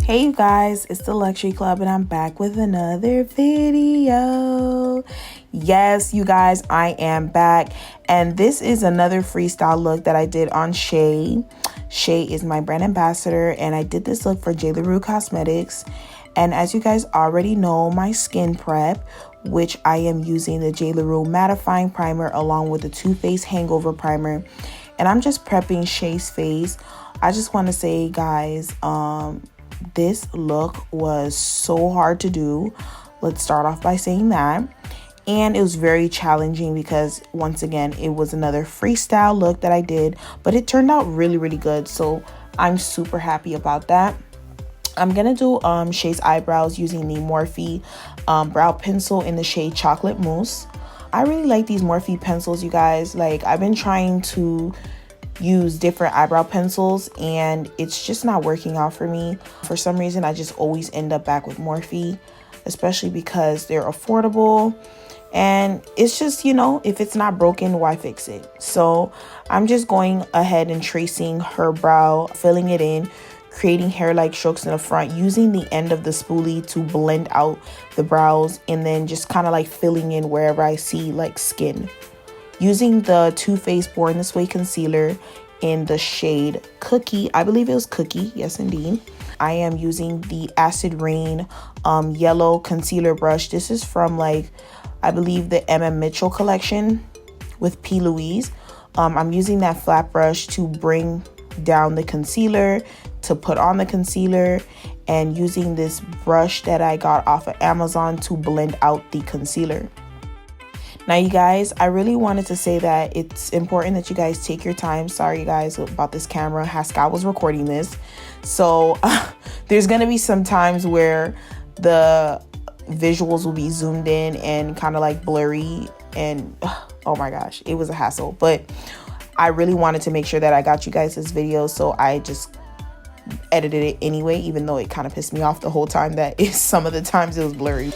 Hey you guys, it's the Luxury Club and I'm back with another video. Yes, you guys, I am back and this is another freestyle look that I did on Shay. Shay is my brand ambassador and I did this look for J. LaRue Cosmetics. And as you guys already know, my skin prep, which I am using the J. LaRue mattifying primer along with the Too Faced hangover primer. And I'm just prepping Shay's face. I just want to say, guys, this look was so hard to do. Let's start off by saying that. And it was very challenging because once again, it was another freestyle look that I did, but it turned out really, really good. So I'm super happy about that. I'm gonna do Shay's eyebrows using the Morphe brow pencil in the shade Chocolate Mousse. I really like these Morphe pencils, you guys. Like, I've been trying to use different eyebrow pencils and it's just not working out for me. For some reason, I just always end up back with Morphe, especially because they're affordable. And it's just, you know, if it's not broken, why fix it? So I'm just going ahead and tracing her brow, filling it in, creating hair-like strokes in the front, using the end of the spoolie to blend out the brows, and then just kind of like filling in wherever I see like skin. Using the Too Faced Born This Way concealer in the shade Cookie. I believe it was Cookie. Yes, indeed. I am using the Acid Rain yellow concealer brush. This is from, like, I believe the M. Mitchell collection with P. Louise. I'm using that flat brush to bring down the concealer, to put on the concealer, and using this brush that I got off of Amazon to blend out the concealer. Now, you guys, I really wanted to say that it's important that you guys take your time. Sorry, you guys, about this camera. Haskell was recording this. So there's going to be some times where the visuals will be zoomed in and kind of like blurry. And oh my gosh, it was a hassle. But I really wanted to make sure that I got you guys this video. So I just edited it anyway, even though it kind of pissed me off the whole time that some of the times it was blurry.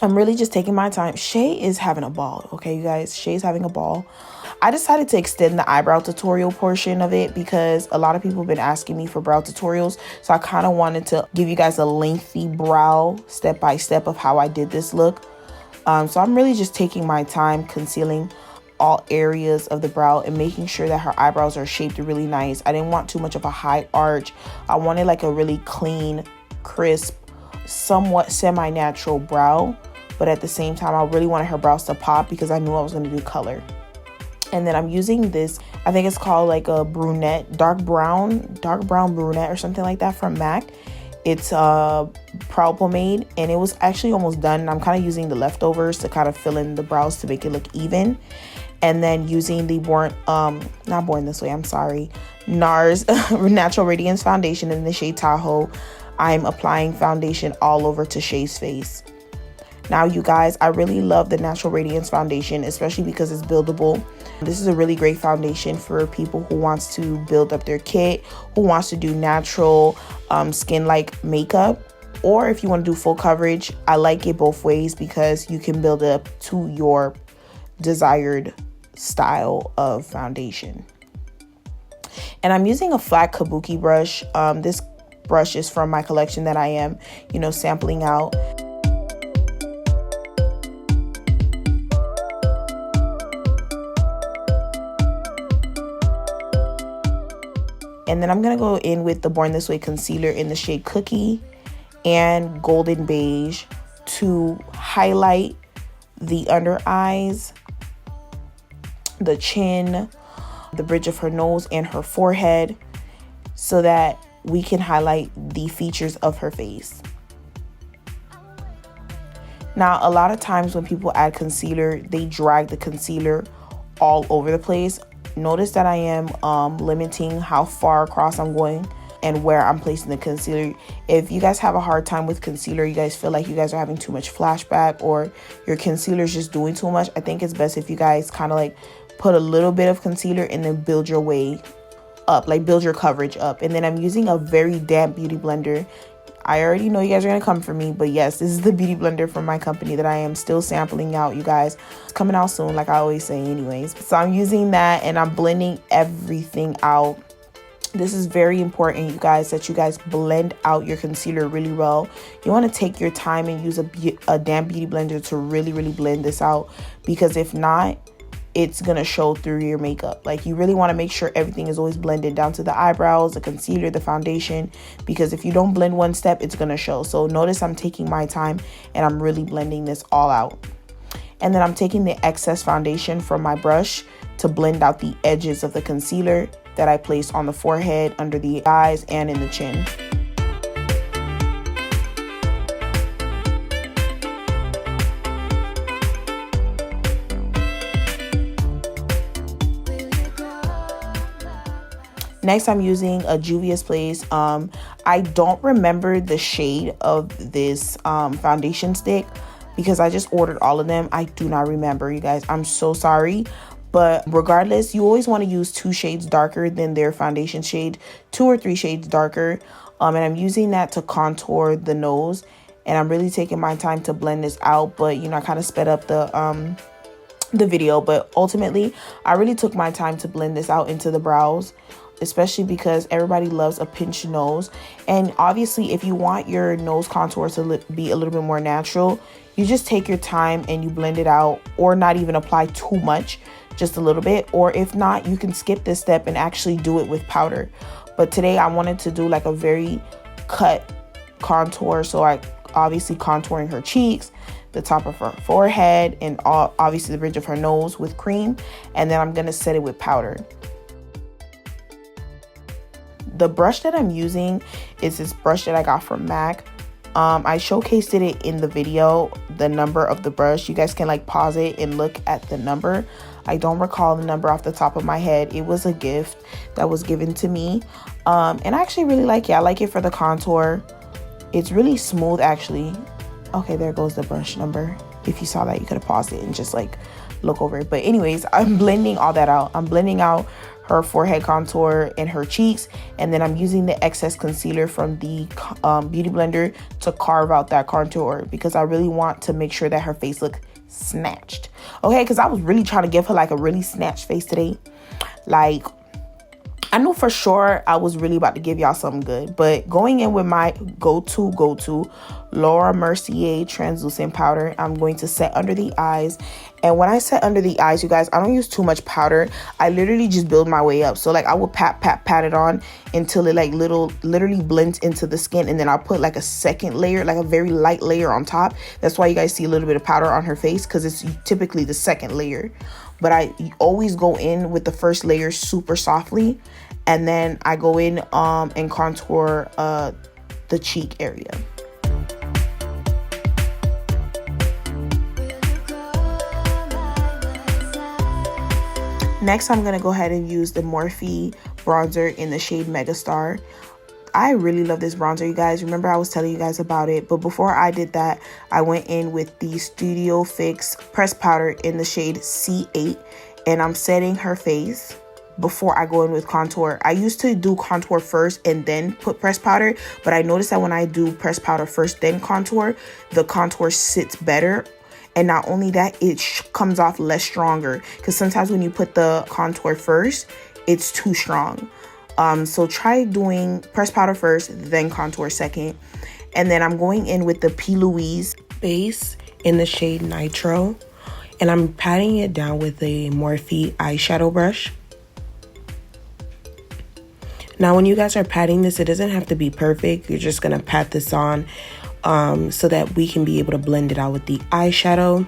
I'm really just taking my time. Shay is having a ball, okay, you guys? Shay's having a ball. I decided to extend the eyebrow tutorial portion of it because a lot of people have been asking me for brow tutorials. So I kind of wanted to give you guys a lengthy brow step-by-step of how I did this look. So I'm really just taking my time concealing all areas of the brow and making sure that her eyebrows are shaped really nice. I didn't want too much of a high arch. I wanted like a really clean, crisp, somewhat semi-natural brow. But at the same time, I really wanted her brows to pop because I knew I was going to do color. And then I'm using this, I think it's called like a brunette, dark brown brunette or something like that from MAC. It's brow pomade and it was actually almost done. And I'm kind of using the leftovers to kind of fill in the brows to make it look even. And then using the not Born This Way, I'm sorry, NARS Natural Radiance Foundation in the shade Tahoe. I'm applying foundation all over to Shay's face. Now, you guys, I really love the Natural Radiance Foundation, especially because it's buildable. This is a really great foundation for people who wants to build up their kit, who wants to do natural skin-like makeup, or if you want to do full coverage. I like it both ways because you can build up to your desired style of foundation. And I'm using a flat kabuki brush. This brush is from my collection that I am, you know, sampling out. And then I'm going to go in with the Born This Way concealer in the shade Cookie and Golden Beige to highlight the under eyes, the chin, the bridge of her nose, and her forehead so that we can highlight the features of her face. Now, a lot of times when people add concealer, they drag the concealer all over the place. Notice that I am limiting how far across I'm going and where I'm placing the concealer. If you guys have a hard time with concealer, you guys feel like you guys are having too much flashback or your concealer is just doing too much, I think it's best if you guys kind of like put a little bit of concealer and then build your way up, like build your coverage up. And then I'm using a very damp beauty blender. I already know you guys are going to come for me, but yes, this is the beauty blender from my company that I am still sampling out, you guys. It's coming out soon, like I always say anyways. So I'm using that and I'm blending everything out This is very important, you guys, that you guys blend out your concealer really well. You want to take your time and use a damn beauty blender to really blend this out, because if not, it's gonna show through your makeup. Like, you really want to make sure everything is always blended down to the eyebrows, the concealer, the foundation, because if you don't blend one step, it's gonna show. So notice I'm taking my time and I'm really blending this all out. And then I'm taking the excess foundation from my brush to blend out the edges of the concealer that I placed on the forehead, under the eyes, and in the chin. Next, I'm using a Juvia's Place. I don't remember the shade of this foundation stick because I just ordered all of them. I do not remember, you guys. I'm so sorry. But regardless, you always want to use 2 shades darker than their foundation shade, 2 or 3 shades darker. And I'm using that to contour the nose. And I'm really taking my time to blend this out. But, you know, I kind of sped up the video. But ultimately, I really took my time to blend this out into the brows, especially because everybody loves a pinched nose. And obviously, if you want your nose contour to be a little bit more natural, you just take your time and you blend it out, or not even apply too much, just a little bit. Or if not, you can skip this step and actually do it with powder. But today I wanted to do like a very cut contour, so I obviously contouring her cheeks, the top of her forehead, and obviously the bridge of her nose with cream, and then I'm gonna set it with powder. The brush that I'm using is this brush that I got from MAC. I showcased it in the video, the number of the brush. You guys can like pause it and look at the number. I don't recall the number off the top of my head. It was a gift that was given to me. And I actually really like it. I like it for the contour. It's really smooth, actually. Okay, there goes the brush number. If you saw that, you could have paused it and just like look over it. But anyways, I'm blending all that out. I'm blending out her forehead contour and her cheeks, and then I'm using the excess concealer from the beauty blender to carve out that contour, because I really want to make sure that her face looks snatched. Okay, because I was really trying to give her like a really snatched face today. Like, I knew for sure I was really about to give y'all something good. But going in with my go-to Laura Mercier translucent powder, I'm going to set under the eyes. And when I set under the eyes, you guys, I don't use too much powder. I literally just build my way up. So like I will pat it on until it like literally blends into the skin, and then I'll put like a second layer, like a very light layer on top. That's why you guys see a little bit of powder on her face, because it's typically the second layer. But I always go in with the first layer super softly, and then I go in and contour the cheek area. Next, I'm going to go ahead and use the Morphe bronzer in the shade Megastar. I really love this bronzer, you guys. Remember, I was telling you guys about it. But before I did that, I went in with the Studio Fix pressed powder in the shade C8. And I'm setting her face before I go in with contour. I used to do contour first and then put pressed powder. But I noticed that when I do pressed powder first, then contour, the contour sits better. And not only that, it comes off less stronger, because sometimes when you put the contour first, it's too strong. So try doing pressed powder first, then contour second. And then I'm going in with the P. Louise base in the shade Nitro. And I'm patting it down with a Morphe eyeshadow brush. Now, when you guys are patting this, it doesn't have to be perfect. You're just going to pat this on so that we can be able to blend it out with the eyeshadow.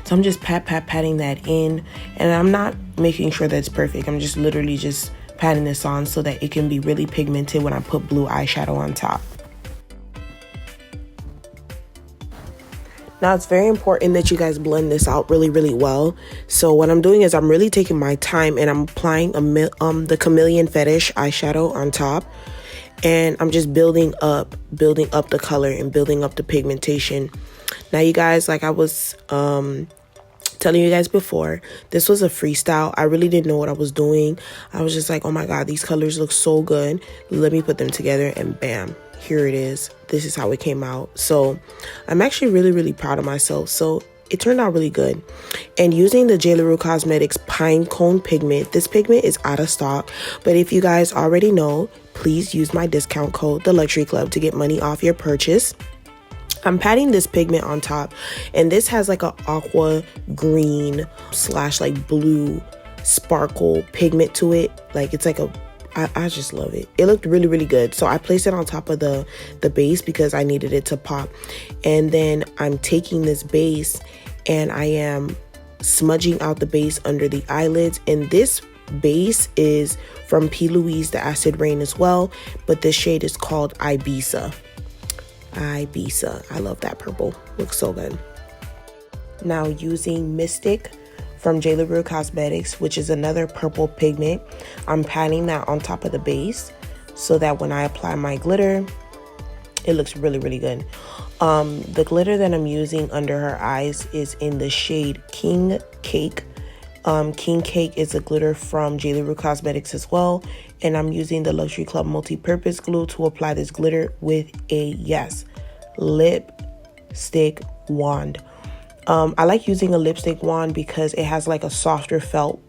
So I'm just patting that in, and I'm not making sure that it's perfect. I'm just literally just patting this on so that it can be really pigmented when I put blue eyeshadow on top. Now, it's very important that you guys blend this out really well. So what I'm doing is I'm really taking my time, and I'm applying the Chameleon Fetish eyeshadow on top. And I'm just building up the color and building up the pigmentation. Now, you guys, like I was telling you guys before, this was a freestyle. I really didn't know what I was doing. I was just like, oh my God, these colors look so good. Let me put them together, and bam, here it is. This is how it came out. So I'm actually really proud of myself. So it turned out really good. And using the J. LaRue Cosmetics Pine Cone pigment, this pigment is out of stock, but if you guys already know, please use my discount code, The Luxury Club, to get money off your purchase. I'm patting this pigment on top, and this has like a aqua green / like blue sparkle pigment to it. Like it's like I just love it. It looked really, really good. So I placed it on top of the base because I needed it to pop. And then I'm taking this base and I am smudging out the base under the eyelids. And this base is from P. Louise, the Acid Rain as well. But this shade is called Ibiza. Ibiza. I love that purple. Looks so good. Now using Mystic from J. LaRue Cosmetics, which is another purple pigment, I'm patting that on top of the base so that when I apply my glitter, it looks really, really good. The glitter that I'm using under her eyes is in the shade King Cake. King Cake is a glitter from J. LaRue Cosmetics as well, and I'm using the Luxury Club multi-purpose glue to apply this glitter with a lipstick wand. I like using a lipstick wand because it has like a softer felt,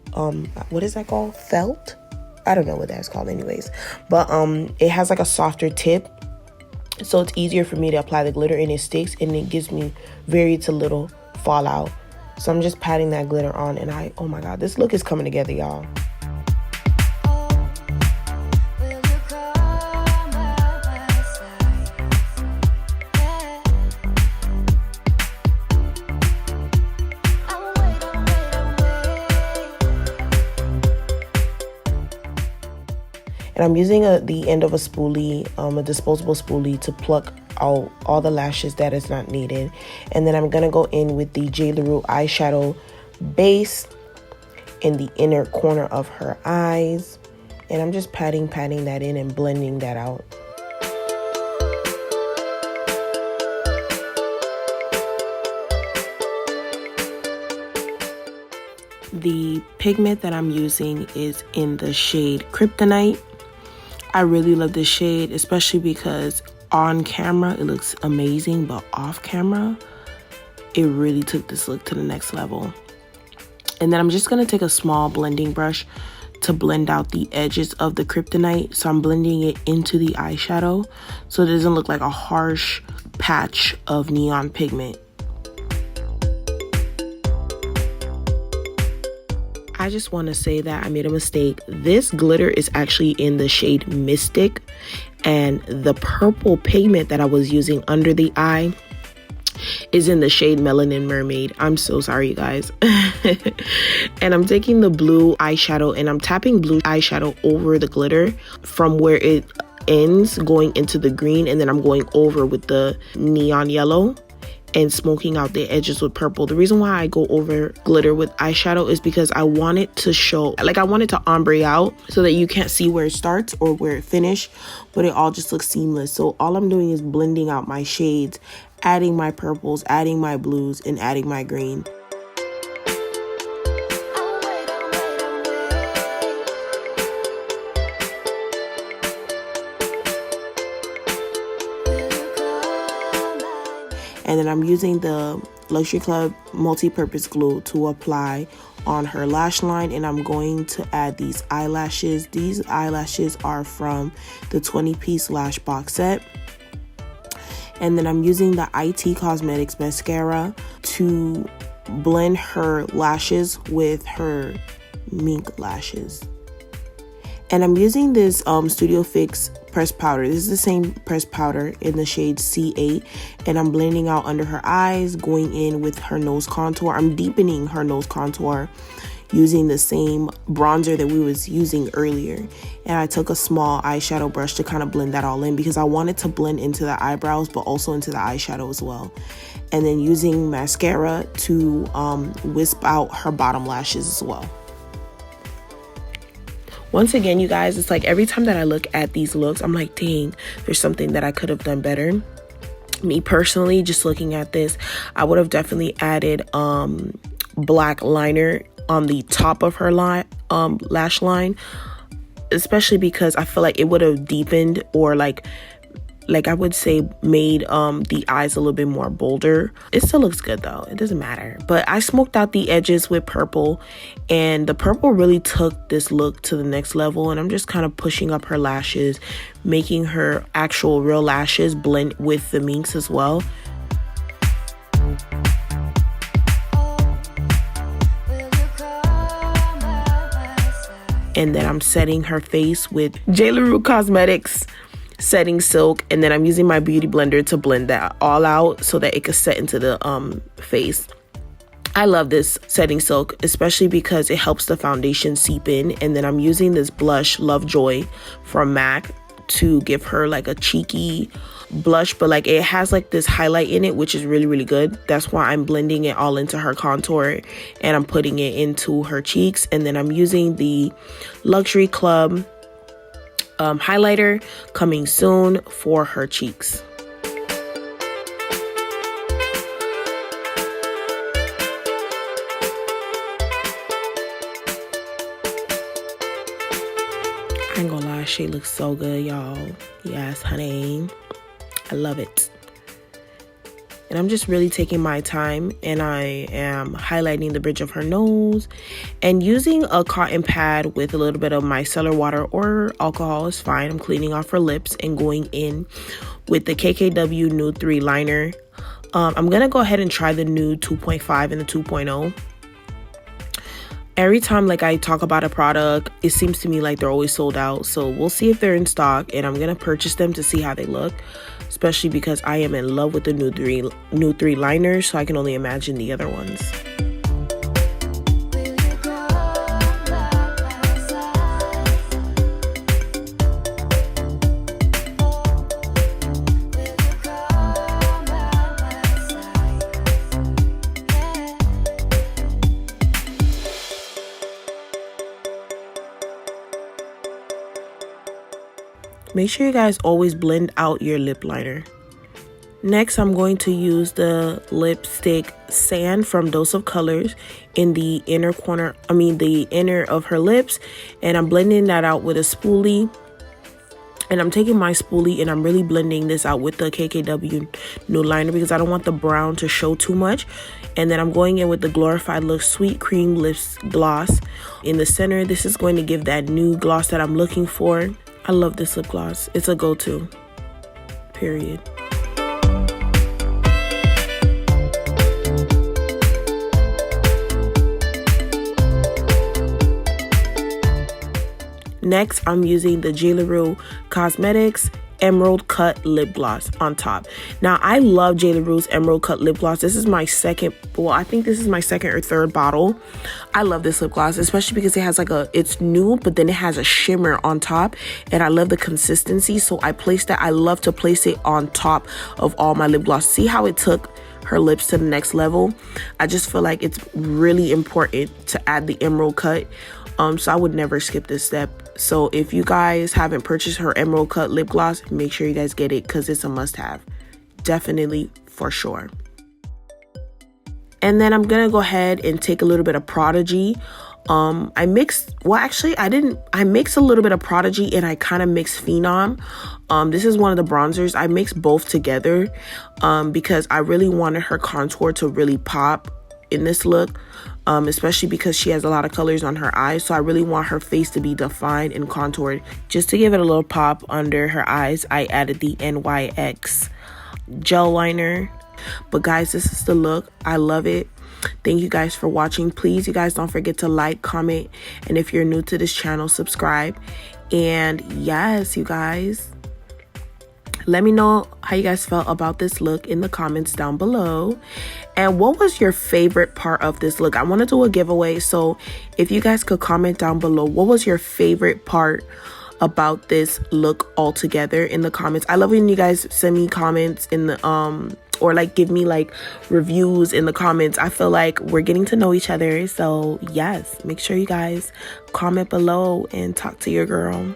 what is that called? Felt? I don't know what that's called anyways. But it has like a softer tip. So it's easier for me to apply the glitter and it sticks and it gives me very to little fallout. So I'm just patting that glitter on and oh my God, this look is coming together, y'all. And I'm using the end of a spoolie, a disposable spoolie, to pluck out all the lashes that is not needed. And then I'm going to go in with the J. LaRue eyeshadow base in the inner corner of her eyes. And I'm just patting that in and blending that out. The pigment that I'm using is in the shade Kryptonite. I really love this shade, especially because on camera it looks amazing, but off camera it really took this look to the next level. And then I'm just going to take a small blending brush to blend out the edges of the Kryptonite. So I'm blending it into the eyeshadow so it doesn't look like a harsh patch of neon pigment. I just want to say that I made a mistake. This glitter is actually in the shade Mystic, and the purple pigment that I was using under the eye is in the shade Melanin Mermaid. I'm so sorry, you guys. And I'm taking the blue eyeshadow and I'm tapping blue eyeshadow over the glitter from where it ends, going into the green, and then I'm going over with the neon yellow and smoking out the edges with purple. The reason why I go over glitter with eyeshadow is because I want it to show, like I want it to ombre out so that you can't see where it starts or where it finishes, but it all just looks seamless. So all I'm doing is blending out my shades, adding my purples, adding my blues, and adding my green. And then I'm using the Luxury Club multi-purpose glue to apply on her lash line. And I'm going to add these eyelashes. These eyelashes are from the 20-piece lash box set. And then I'm using the IT Cosmetics mascara to blend her lashes with her mink lashes. And I'm using this Studio Fix pressed powder. This is the same pressed powder in the shade C8. And I'm blending out under her eyes, going in with her nose contour. I'm deepening her nose contour using the same bronzer that we was using earlier. And I took a small eyeshadow brush to kind of blend that all in because I wanted to blend into the eyebrows, but also into the eyeshadow as well. And then using mascara to wisp out her bottom lashes as well. Once again, you guys, it's like every time that I look at these looks, I'm like, dang, there's something that I could have done better. Me personally, just looking at this, I would have definitely added black liner on the top of her lash line, especially because I feel like it would have deepened or like like I would say made the eyes a little bit more bolder. It still looks good though, it doesn't matter. But I smoked out the edges with purple, and the purple really took this look to the next level. And I'm just kind of pushing up her lashes, making her actual real lashes blend with the minks as well. And then I'm setting her face with J. LaRue Cosmetics setting silk, and then I'm using my beauty blender to blend that all out so that it could set into the face. I love this setting silk, especially because it helps the foundation seep in. And then I'm using this blush Lovejoy from MAC to give her like a cheeky blush, but like it has like this highlight in it, which is really, really good. That's why I'm blending it all into her contour and I'm putting it into her cheeks. And then I'm using the Luxury Club highlighter coming soon for her cheeks. I ain't gonna lie, she looks so good, y'all. Yes, honey. I love it. And I'm just really taking my time, and I am highlighting the bridge of her nose and using a cotton pad with a little bit of micellar water or alcohol is fine. I'm cleaning off her lips and going in with the KKW Nude 3 liner. I'm gonna go ahead and try the Nude 2.5 and the 2.0. Every time like I talk about a product, it seems to me like they're always sold out. So we'll see if they're in stock, and I'm gonna purchase them to see how they look, especially because I am in love with the Nude 3 liners, so I can only imagine the other ones. Make sure you guys always blend out your lip liner. Next, I'm going to use the lipstick Sand from Dose of Colors in the inner corner, the inner of her lips, and I'm blending that out with a spoolie. And I'm taking my spoolie and I'm really blending this out with the KKW Nude liner because I don't want the brown to show too much. And then I'm going in with the Glorified Look Sweet Cream Lips Gloss in the center. This is going to give that nude gloss that I'm looking for. I love this lip gloss. It's a go-to, period. Next, I'm using the J. LaRue Cosmetics Emerald Cut Lip Gloss on top. Now, I love J. LaRue's Emerald Cut Lip Gloss. This is my second, well, I think this is my second or third bottle. I love this lip gloss, especially because it has like it's nude, but then it has a shimmer on top, and I love the consistency, so I placed that. I love to place it on top of all my lip gloss. See how it took her lips to the next level? I just feel like it's really important to add the emerald cut. So I would never skip this step. So if you guys haven't purchased her emerald cut lip gloss, make sure you guys get it because it's a must-have. Definitely, for sure. And then I'm gonna go ahead and take a little bit of Prodigy. I mixed a little bit of Prodigy and I kind of mixed Phenom. This is one of the bronzers. I mixed both together because I really wanted her contour to really pop in this look, especially because she has a lot of colors on her eyes. So I really want her face to be defined and contoured. Just to give it a little pop under her eyes, I added the NYX gel liner. But guys, this is the look. I love it. Thank you guys for watching. Please, you guys don't forget to like, comment, and if you're new to this channel, subscribe. And yes, you guys, let me know how you guys felt about this look in the comments down below. And what was your favorite part of this look? I want to do a giveaway, so if you guys could comment down below, what was your favorite part about this look altogether in the comments? I love when you guys send me comments in the or like give me like reviews in the comments. I feel like we're getting to know each other. So yes, make sure you guys comment below and talk to your girl.